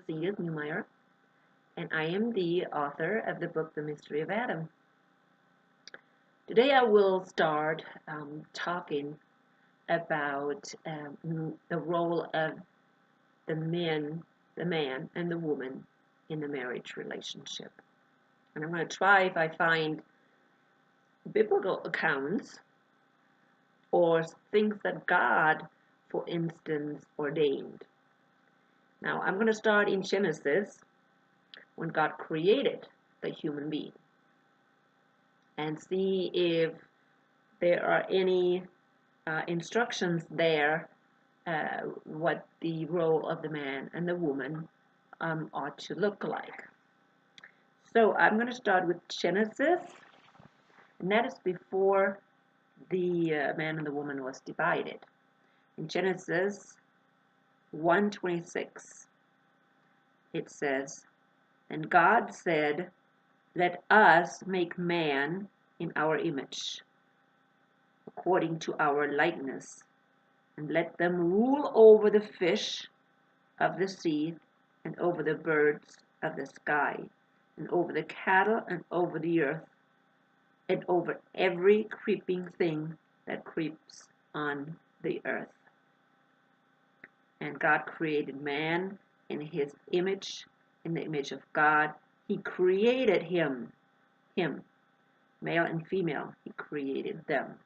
Edith Newmeyer, and I am the author of the book The Mystery of Adam. Today I will start talking about the role of the man and the woman in the marriage relationship. And I'm going to try if I find biblical accounts or things that God, for instance, ordained. Now I'm going to start in Genesis when God created the human being and see if there are any instructions there what the role of the man and the woman ought to look like. So I'm going to start with Genesis, and that is before the man and the woman was divided. In Genesis 1:26, it says, "And God said, let us make man in our image, according to our likeness, and let them rule over the fish of the sea, and over the birds of the sky, and over the cattle, and over the earth, and over every creeping thing that creeps on the earth." And God created man in his image, in the image of God. He created him, male and female, he created them.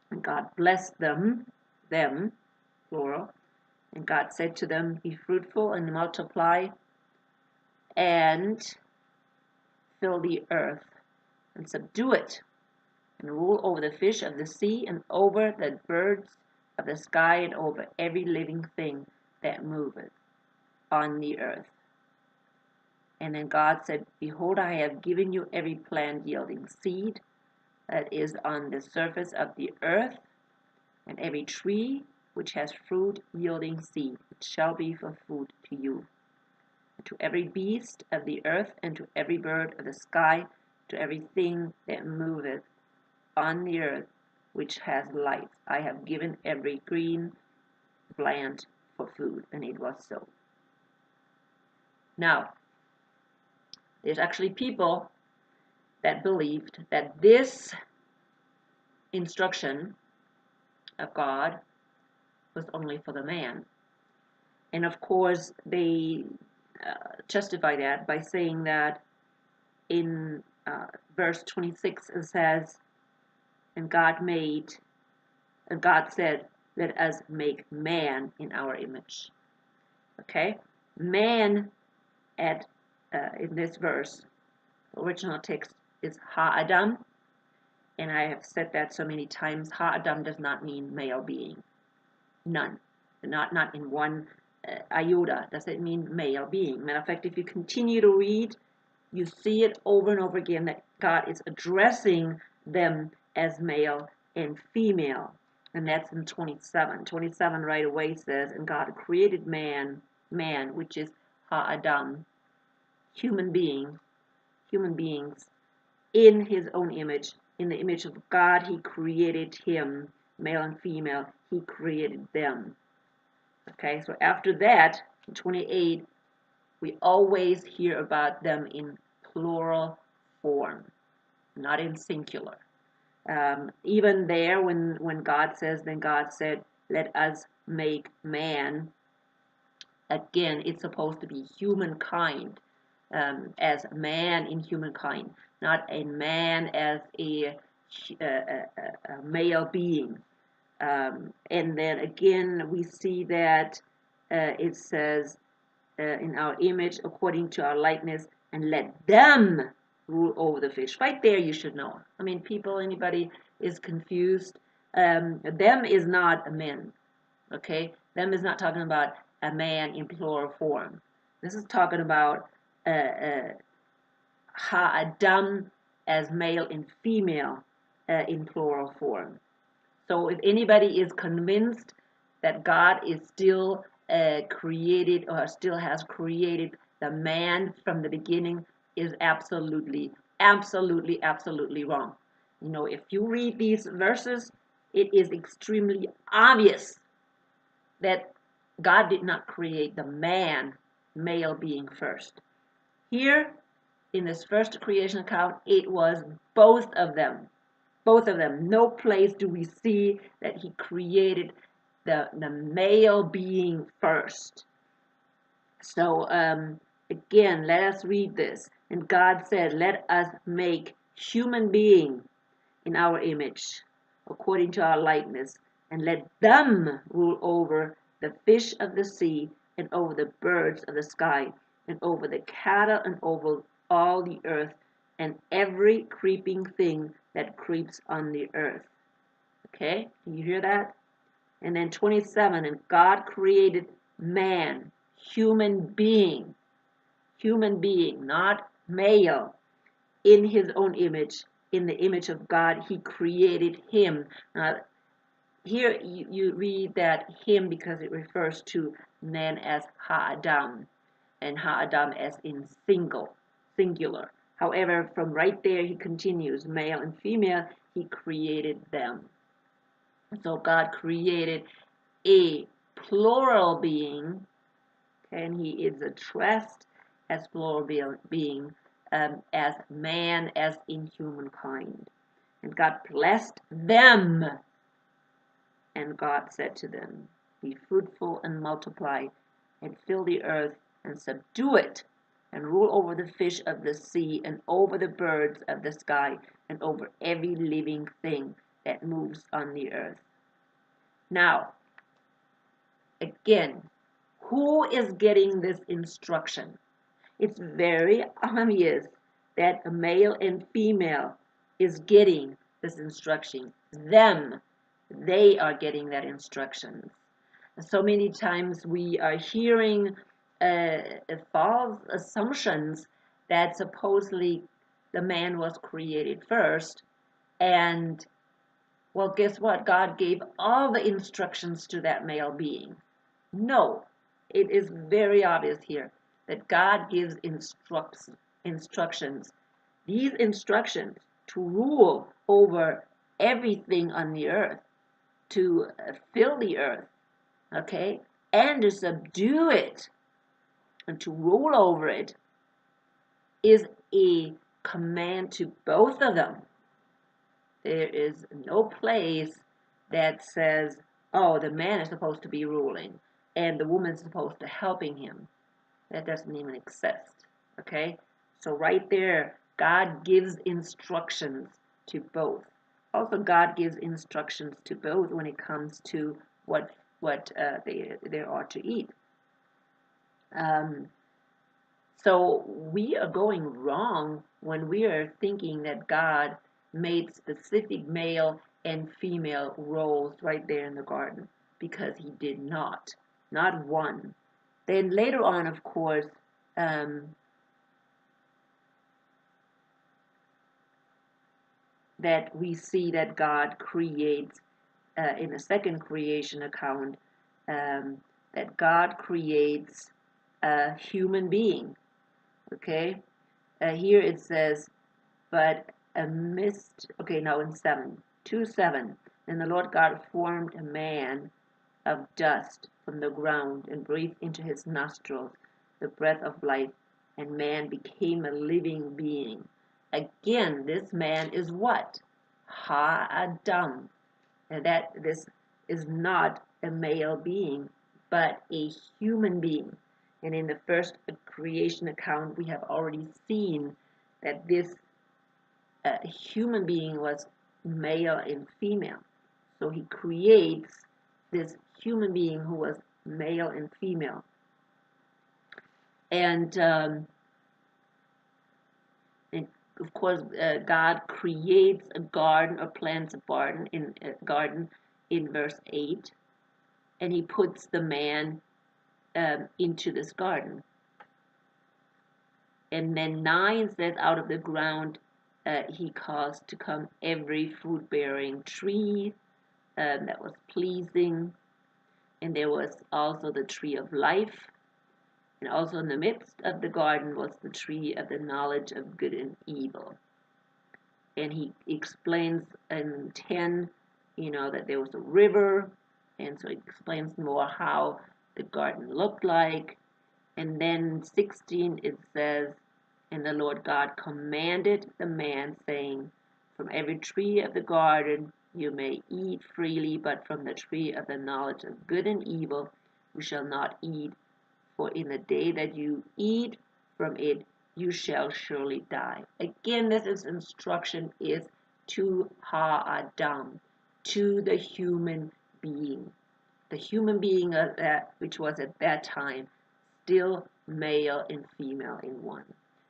And God blessed them, plural, and God said to them, "Be fruitful and multiply, and fill the earth, and subdue it, and rule over the fish of the sea, and over the birds of the sky, and over every living thing that moveth on the earth." And then God said, "Behold, I have given you every plant yielding seed that is on the surface of the earth, and every tree which has fruit yielding seed, it shall be for food to you. And to every beast of the earth, and to every bird of the sky, to everything that moveth on the earth which has life, I have given every green plant for food." And it was so. Now, there's actually people that believed that this instruction of God was only for the man. And of course, they justify that by saying that in verse 26 it says, and God said, "Let us make man in our image." Okay? Man in this verse, the original text is Ha-Adam, and I have said that so many times. Ha-Adam does not mean male being. None. Not in one iota does it mean male being. Matter of fact, if you continue to read, you see it over and over again that God is addressing them as male and female. And that's in 27. 27 right away says, "And God created man, which is Ha-Adam, human beings, in his own image. In the image of God, he created him, male and female, he created them." Okay, so after that, in 28, we always hear about them in plural form, not in singular. Even there, when God says, then God said, "Let us make man," again, it's supposed to be humankind, as man in humankind, not a man as a male being. And then again, we see that it says, "In our image, according to our likeness, and let them rule over the fish." Right there, you should know. I mean, anybody is confused. Them is not a men, okay? Them is not talking about a man in plural form. This is talking about Ha-Adam as male and female in plural form. So if anybody is convinced that God is still created or still has created the man from the beginning, is absolutely wrong. You know, if you read these verses, it is extremely obvious that God did not create the man, male being first. Here, in this first creation account, it was both of them. Both of them. No place do we see that he created the male being first. So again, let us read this. And God said, let us make human being in our image, according to our likeness, and let them rule over the fish of the sea, and over the birds of the sky, and over the cattle, and over all the earth, and every creeping thing that creeps on the earth. Okay, can you hear that? And then 27, and God created man, human being, not male, in his own image. In the image of God, he created him. Here you read that him because it refers to man as ha-adam, and ha-adam as in singular. However, from right there he continues, male and female, he created them. So God created a plural being, and he is addressed as plural being, as man, as in humankind. And God blessed them, and God said to them, be fruitful and multiply, and fill the earth, and subdue it, and rule over the fish of the sea, and over the birds of the sky, and over every living thing that moves on the earth. Now, again, who is getting this instruction? It's very obvious that a male and female is getting this instruction. They are getting that instruction. So many times we are hearing false assumptions that supposedly the man was created first, and well, guess what? God gave all the instructions to that male being. No, it is very obvious here that God gives instructions. These instructions to rule over everything on the earth, to fill the earth, okay, and to subdue it, and to rule over it, is a command to both of them. There is no place that says, oh, the man is supposed to be ruling and the woman is supposed to helping him. That doesn't even exist. Okay? So right there, God gives instructions to both. Also, God gives instructions to both when it comes to what they are to eat. So we are going wrong when we are thinking that God made specific male and female roles right there in the garden, because he did not one. Then later on, of course, that we see that God creates in the second creation account, that God creates a human being. Okay, here it says, but okay, now in 2:7, and the Lord God formed a man of dust from the ground and breathed into his nostrils the breath of life, and man became a living being. Again, this man is what? Ha-Adam. And that this is not a male being, but a human being. And in the first creation account, we have already seen that this human being was male and female. So he creates this human being who was male and female. And of course, God creates a garden or plants a garden in verse 8, and he puts the man into this garden. And then 9 says, out of the ground he caused to come every fruit-bearing tree that was pleasing. And there was also the tree of life. And also in the midst of the garden was the tree of the knowledge of good and evil. And he explains in 10, that there was a river. And so he explains more how the garden looked like. And then 16 it says, and the Lord God commanded the man, saying, from every tree of the garden you may eat freely, but from the tree of the knowledge of good and evil you shall not eat, for in the day that you eat from it you shall surely die. Again, this instruction is to Ha-Adam, to the human being. The human being which was at that time still male and female in one.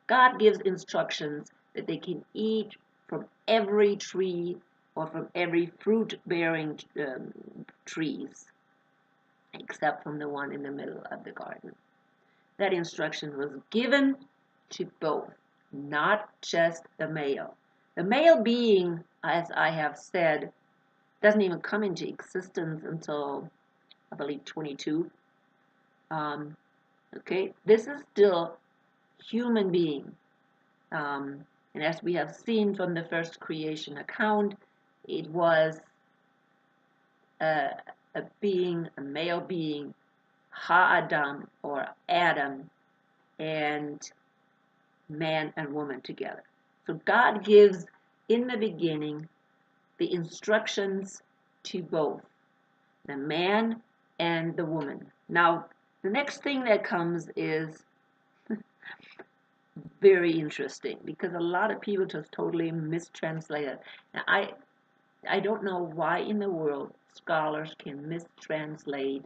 God gives instructions that they can eat from every tree or from every fruit-bearing trees, except from the one in the middle of the garden. That instruction was given to both, not just the male. The male being, as I have said, doesn't even come into existence until, I believe, 22. Okay, this is still human being. And as we have seen from the first creation account, it was a being, a male being, Ha-Adam or Adam, and man and woman together. So God gives in the beginning the instructions to both the man and the woman. Now, the next thing that comes is very interesting because a lot of people just totally mistranslate it. Now, I don't know why in the world scholars can mistranslate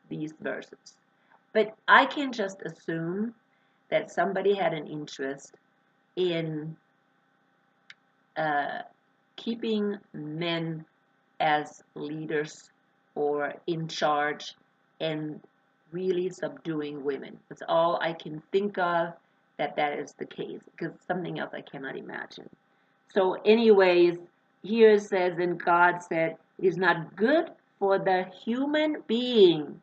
these verses, but I can just assume that somebody had an interest in keeping men as leaders or in charge and really subduing women. That's all I can think of that is the case, because something else I cannot imagine. So anyways, here it says, and God said, it is not good for the human being.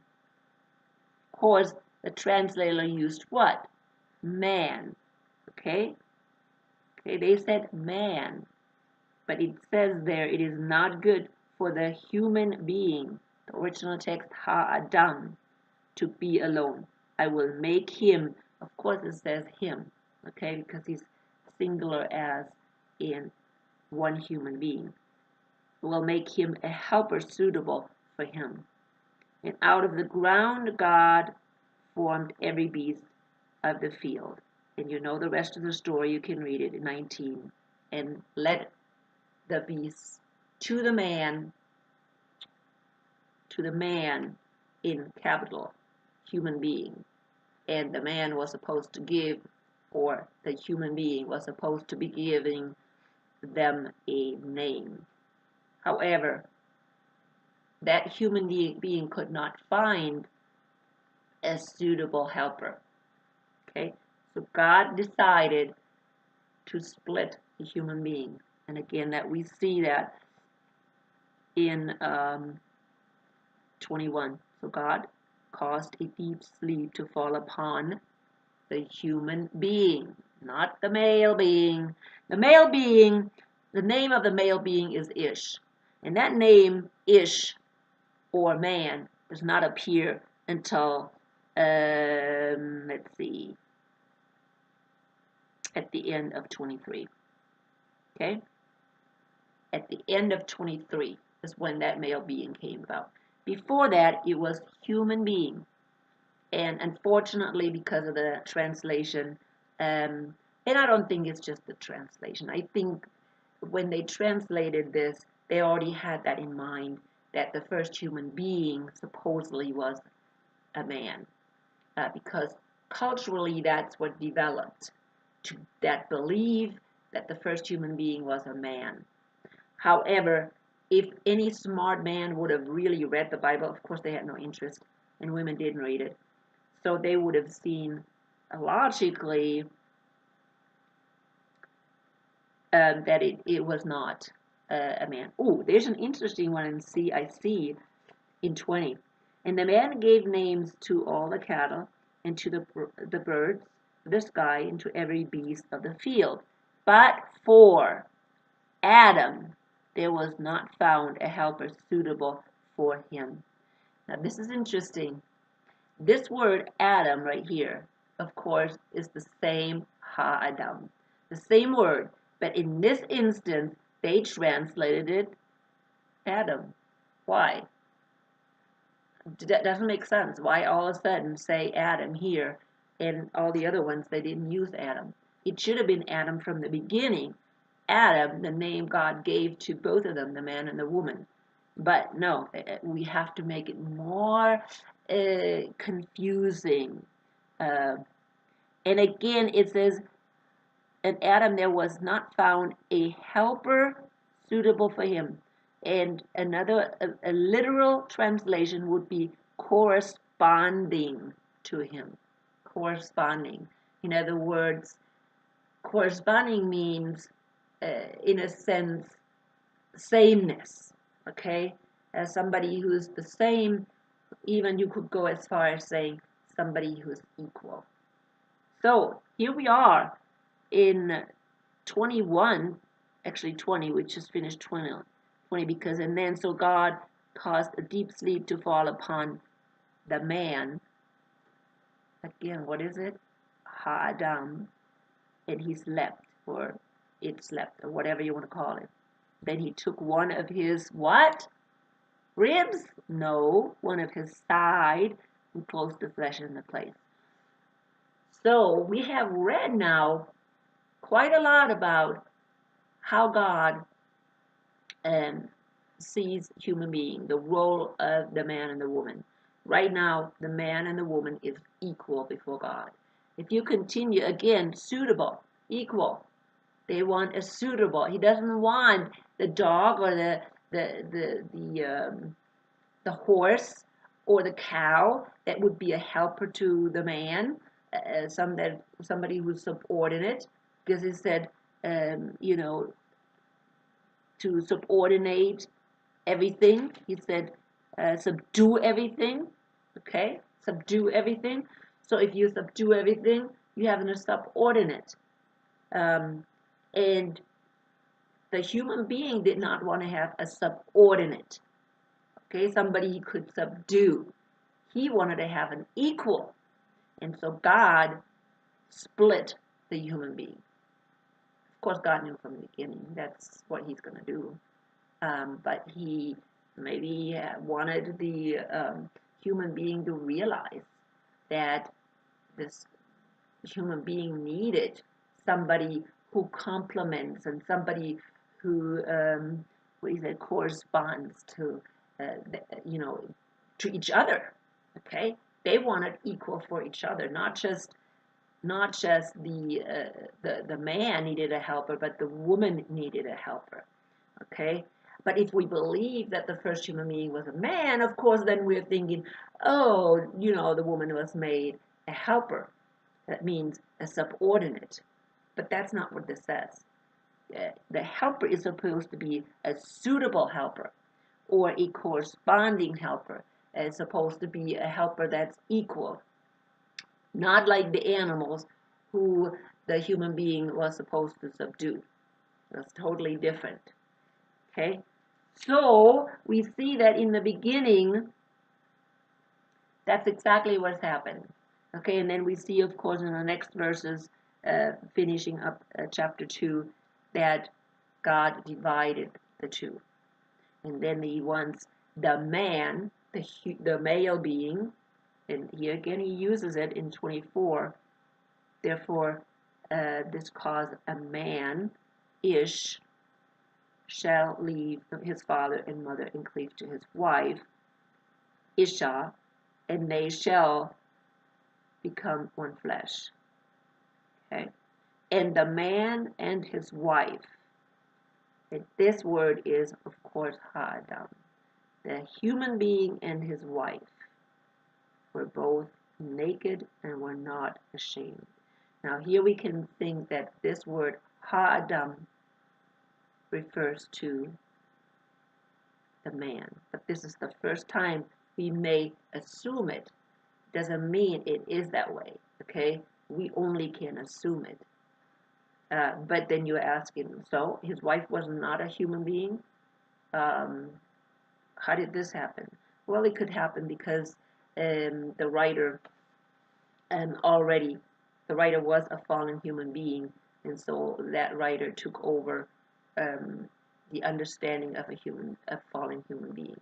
Of course, the translator used what? Man. Okay? Okay, they said man. But it says there, it is not good for the human being. The original text, Ha-Adam, to be alone. I will make him, of course it says him, okay, because he's singular as in one human being. Will make him a helper suitable for him. And out of the ground God formed every beast of the field. And you know the rest of the story, you can read it in 19. And let the beasts to the man in capital, human being. And the man was supposed to give, or the human being was supposed to be giving them a name. However, that human being could not find a suitable helper. Okay, so God decided to split the human being. And again, that we see that in 21. So God caused a deep sleep to fall upon the human being, not the male being. The male being, the name of the male being is Ish. And that name, Ish, or man, does not appear until, let's see, at the end of 23. Okay? At the end of 23 is when that male being came about. Before that, it was human being. And unfortunately, because of the translation, and I don't think it's just the translation. I think when they translated this, they already had that in mind, that the first human being supposedly was a man. Because culturally, that's what developed, that belief that the first human being was a man. However, if any smart man would have really read the Bible, of course they had no interest, and women didn't read it. So they would have seen logically that it was not a man. Oh, there's an interesting one I see in 20. And the man gave names to all the cattle and to the birds of the sky and to every beast of the field. But for Adam, there was not found a helper suitable for him. Now this is interesting. This word Adam right here, of course, is the same Ha-Adam, the same word, but in this instance, they translated it Adam. Why? That doesn't make sense. Why all of a sudden say Adam here, and all the other ones they didn't use Adam? It should have been Adam from the beginning. Adam, the name God gave to both of them, the man and the woman. But no, we have to make it more confusing. Uh, and again, it says, "And Adam there was not found a helper suitable for him." And another, a literal translation would be corresponding to him. Corresponding. In other words, corresponding means, in a sense, sameness. Okay? As somebody who's the same, even you could go as far as saying somebody who's equal. So here we are in 21, actually 20, we just finished 20 because, and then so God caused a deep sleep to fall upon the man. Again, what is it? Ha-Adam. And he slept, or it slept, or whatever you want to call it. Then he took one of his what? Ribs? No, one of his side, and closed the flesh in the place. So we have read now quite a lot about how God sees human being, the role of the man and the woman. Right now, the man and the woman is equal before God. If you continue, again, suitable, equal. They want a suitable. He doesn't want the dog or the horse or the cow that would be a helper to the man, somebody who's subordinate, because he said, to subordinate everything. He said, subdue everything. Okay, subdue everything. So if you subdue everything, you have a subordinate. And the human being did not want to have a subordinate. Okay, somebody he could subdue. He wanted to have an equal. And so God split the human being. Of course, God knew from the beginning that's what he's going to do. But he maybe wanted the human being to realize that this human being needed somebody who complements and somebody who corresponds to to each other. Okay, they wanted equal for each other, not just the man needed a helper, but the woman needed a helper. Okay, but if we believe that the first human being was a man, of course, then we're thinking, oh, the woman was made a helper. That means a subordinate. But that's not what this says. The helper is supposed to be a suitable helper or a corresponding helper. It's supposed to be a helper that's equal. Not like the animals who the human being was supposed to subdue. That's totally different. Okay? So we see that in the beginning, that's exactly what's happened. Okay, and then we see, of course, in the next verses, finishing up chapter 2, that God divided the two. And then he wants the man, the male being, and here again he uses it in 24. Therefore, this caused a man, Ish, shall leave his father and mother and cleave to his wife, Isha, and they shall become one flesh. Okay? And the man and his wife, and this word is, of course, Ha-Adam. The human being and his wife were both naked and were not ashamed. Now here we can think that this word Ha-Adam refers to the man. But this is the first time we may assume it. Doesn't mean it is that way, okay? We only can assume it. But then you're asking, so his wife was not a human being? How did this happen? Well, it could happen because the writer already, the writer was a fallen human being, and so that writer took over the understanding of a fallen human being.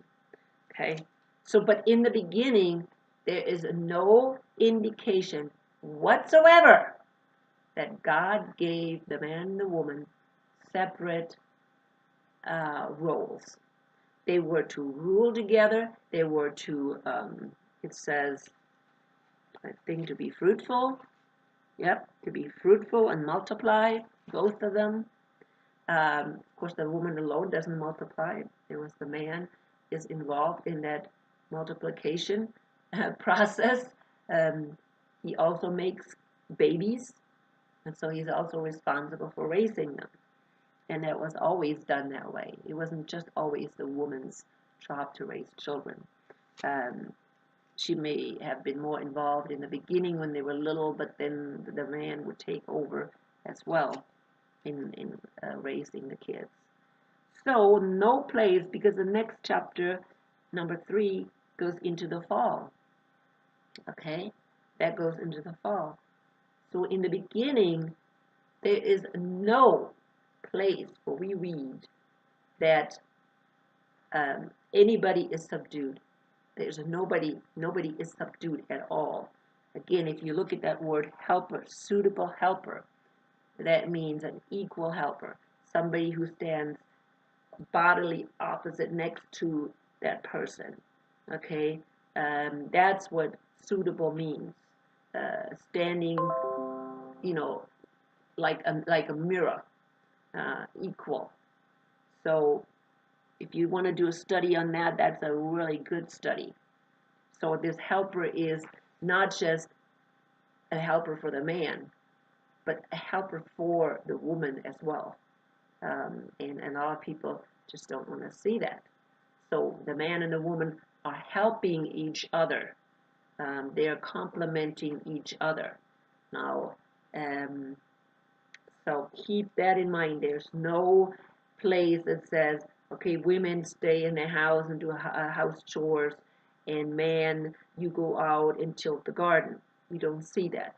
Okay, so but in the beginning, there is no indication whatsoever that God gave the man and the woman separate roles. They were to rule together. They were to, it says, I think, to be fruitful. Yep, to be fruitful and multiply, both of them. Of course, the woman alone doesn't multiply. It was the man is involved in that multiplication process. He also makes babies, and so he's also responsible for raising them. And that was always done that way. It wasn't just always the woman's job to raise children. Um, she may have been more involved in the beginning when they were little, but then the man would take over as well in raising the kids. So no place, because the next chapter, number 3, goes into the fall. Okay, that goes into the fall. So in the beginning, there is no place where we read that anybody is subdued. There's nobody is subdued at all. Again, if you look at that word helper, suitable helper, that means an equal helper, somebody who stands bodily opposite next to that person. Okay, that's what suitable means. Standing, like a mirror, equal. So if you want to do a study on that, that's a really good study. So this helper is not just a helper for the man, but a helper for the woman as well. And a lot of people just don't want to see that. So the man and the woman are helping each other. They are complementing each other. Now, so keep that in mind. There's no place that says, okay, women stay in their house and do house chores, and man, you go out and tilt the garden. We don't see that.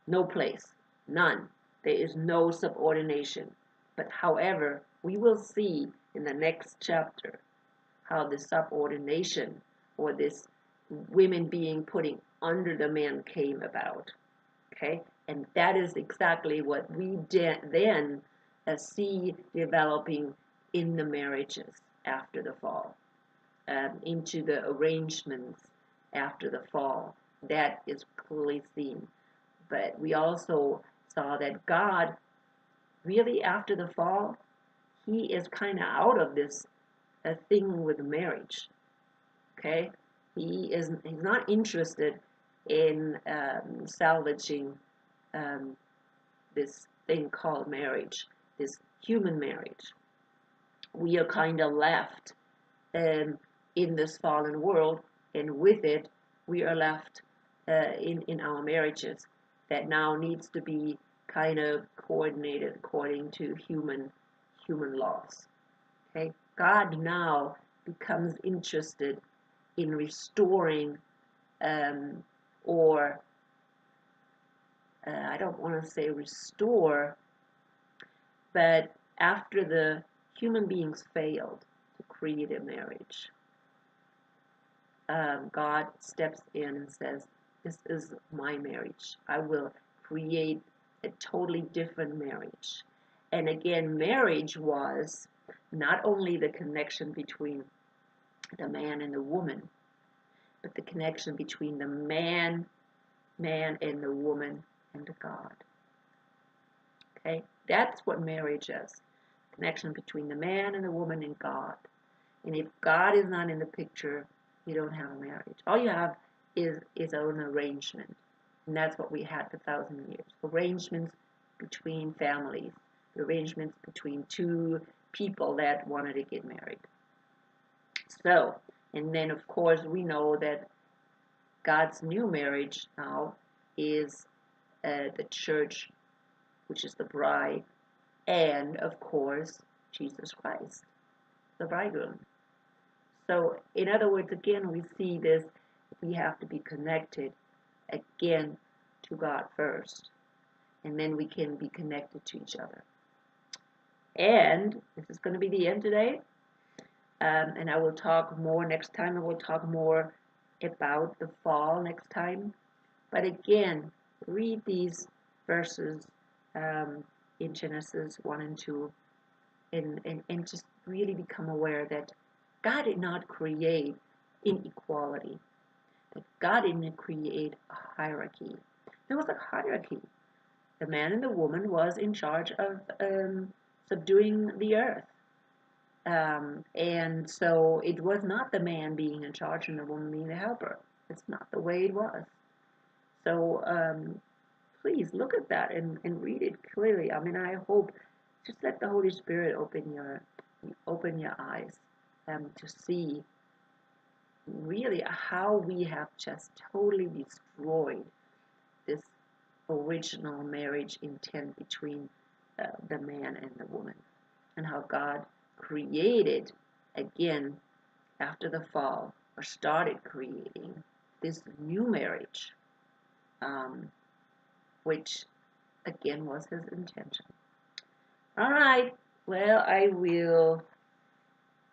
No place, none. There is no subordination. But however, we will see in the next chapter how the subordination, or this women being put under the man, came about. Okay, and that is exactly what we then see developing in the marriages after the fall, into the arrangements after the fall. That is clearly seen. But we also saw that God, really after the fall, he is kind of out of this thing with marriage. Okay, he's not interested in salvaging this thing called marriage, this human marriage. We are kind of left in this fallen world, and with it, we are left in our marriages that now needs to be kind of coordinated according to human laws. Okay, God now becomes interested in restoring, or I don't want to say restore, but after the human beings failed to create a marriage, God steps in and says, this is my marriage. I will create a totally different marriage. And again, marriage was not only the connection between the man and the woman, but the connection between the man and the woman and God. Okay, that's what marriage is. Connection between the man and the woman and God. And if God is not in the picture, you don't have a marriage. All you have is an arrangement. And that's what we had for 1,000 years. Arrangements between families. Arrangements between two people that wanted to get married. So, and then of course we know that God's new marriage now is the church, which is the bride, and of course Jesus Christ, the bridegroom. So, in other words, again, we see this, we have to be connected again to God first, and then we can be connected to each other. And this is going to be the end today. And I will talk more next time. I will talk more about the fall next time. But again, read these verses in Genesis 1 and 2 and just really become aware that God did not create inequality, that God didn't create a hierarchy. There was a hierarchy. The man and the woman was in charge of subduing the earth. And so it was not the man being in charge and the woman being the helper. It's not the way it was. So please look at that and read it clearly. I mean, I hope just let the Holy Spirit open your eyes to see really how we have just totally destroyed this original marriage intent between the man and the woman, and how God created again after the fall, or started creating this new marriage, which again was his intention. All right, well, I will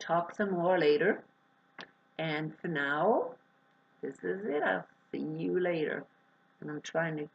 talk some more later, and for now, this is it. I'll see you later. And I'm trying to